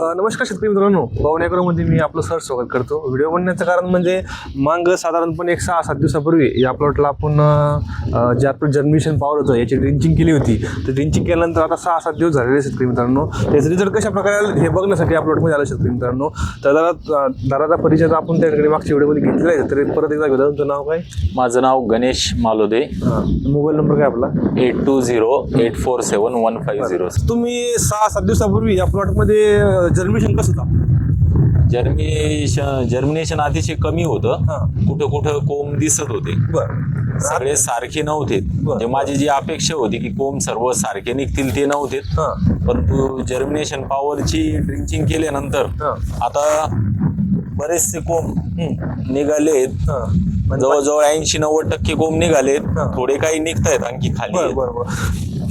नमस्कार शेतकरी मित्रांनो, पवनागरमध्ये मी आपलं सर स्वागत करतो. व्हिडिओ बनण्याचं कारण म्हणजे मांग साधारणपणे 6-7 दिवसापूर्वी या प्लॉटला आपण जे आपलं जर्मिनेशन पॉवर होतं याची ड्रिंचिंग केली होती. तर ड्रिंचिंग केल्यानंतर आता 6-7 दिवस झालेले शेतकरी मित्रांनो. त्याचे रिझल्ट कशा प्रकारे आले हे बघण्यासाठी या प्लॉटमध्ये आलं शेतकरी मित्रांनो. तर दाराचा परिचय आपण त्या ठिकाणी मागच्या व्हिडिओमध्ये घेतलेला आहे. तर परत एकदा घेऊया. तुमचं नाव काय? माझं नाव गणेश मालोदे. मोबाईल नंबर काय आपला? 8208471550. तुम्ही 6-7 दिवसापूर्वी या प्लॉटमध्ये जर्मिनेशन कसं होतं? जर्मिनेशन अतिशय कमी होतं. कुठं कुठं कोंब दिसत होते, बरं, सगळे सारखे नव्हते. म्हणजे माझी जी अपेक्षा होती की कोंब सर्व सारखे निघतील ते नव्हते. परंतु जर्मिनेशन पॉवरची ड्रिंचिंग केल्यानंतर आता बरेचसे कोंब निघालेत. जवळजवळ 80-90% कोंब निघालेत. थोडे काही निघतायत आणखी खाली. बरोबर.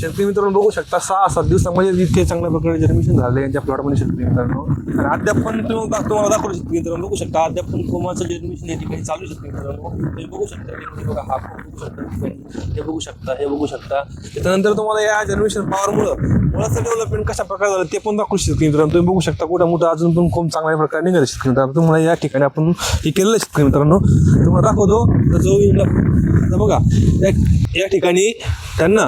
शेतकरी मित्रांनो बघू शकता 6-7 दिवसामध्ये इतके चांगल्या प्रकारे जर्मिनेशन झाले यांच्या प्लॉटमध्ये शेतकरी मित्रांनो. आणि अद्याप पण तुम्हाला दाखवलं शेतकरी मित्रांनो. बघू शकता अद्याप पण कोंबाचं जर्मिनेशन या ठिकाणी चालू शेतकरी मित्रांनो. हे बघू शकता, हे बघा, हा कोंब बघू शकता, हे बघू शकता, हे बघू शकता. त्याच्यानंतर तुम्हाला या जर्मिनेशन पॉवरमुळं मुळाचं डेव्हलपमेंट कशा प्रकारे झालं ते पण दाखवू शेतकरी मित्रांनो. तुम्ही बघू शकता कुठं मोठं अजून पण कोंब चांगल्या प्रकारे निघाले शेतकरी मित्रांनो. तुम्हाला या ठिकाणी आपण हे केलेलं शेतकरी मित्रांनो तुम्हाला दाखवतो. तर बघा या ठिकाणी त्यांना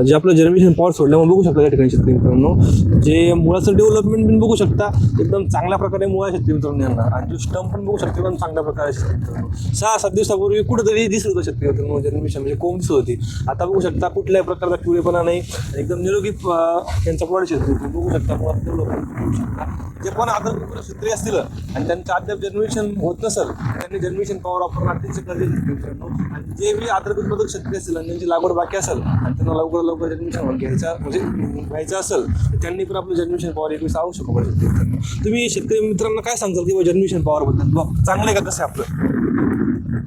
जे आपलं जर्मिनेशन पॉवर सोडल्यामुळे बघू शकता या ठिकाणी शेतकरी मित्रांनो. जे मुळाचं डेव्हलपमेंट पण बघू शकता एकदम चांगल्या प्रकारे मुळा शेतकरी मित्रांनो यांना. आणि जो स्टंप पण बघू शकता एकदम चांगल्या प्रकारे शेतकरी मित्रांनो. 6-7 दिवसापूर्वी कुठेतरी दिसत होतं शेतकरी मित्रांनो जर्मिनेशन, म्हणजे कोंब दिसत होती. आता बघू शकता कुठल्याही प्रकारचा पिवळेपणा नाही, एकदम निरोगी त्यांचा प्लॉट शेतकरी बघू शकता. मुळाचं डेव्हलपमेंट बघू शकता. जे पण आता शेतकरी असतील आणि त्यांचं अद्याप जर्मिनेशन होत नसेल त्यांनी जर्मिनेशन पॉवर वापरणं अतिशय गरजेचं शेतकरी मित्रांनो. आणि जे बी आद्रक उत्पादक शेतकरी असतील आणि त्यांची लागवड बाकी असेल आणि त्यांना लवकर जर्मिनेशन घ्यायचं असेल तर त्यांनी पण आपलं जर्मिनेशन पॉवर 21 आवश्यक पडेल शेतकरी मित्रांनो. तुम्ही शेतकरी मित्रांना काय सांगाल की जर्मिनेशन पॉवरबद्दल चांगलं का कसं आपलं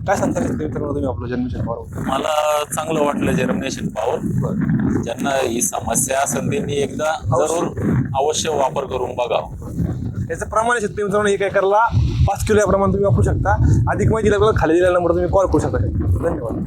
काय सांगता शेतकरी मित्रांनो तुम्ही आपलं जर्मिनेशन पॉवर? मला चांगलं वाटलं जर्मिनेशन पॉवर. ज्यांना ही समस्या असेल त्यांनी एकदा जरूर अवश्य वापर करून बघावं. याचं प्रमाण शेतकरी मित्रांनो 1 एकरला 5 किलो या प्रमाणे तुम्ही वापरू शकता. अधिक माहिती लागल्यावर खाली दिलेल्या नंबर तुम्ही कॉल करू शकता. धन्यवाद.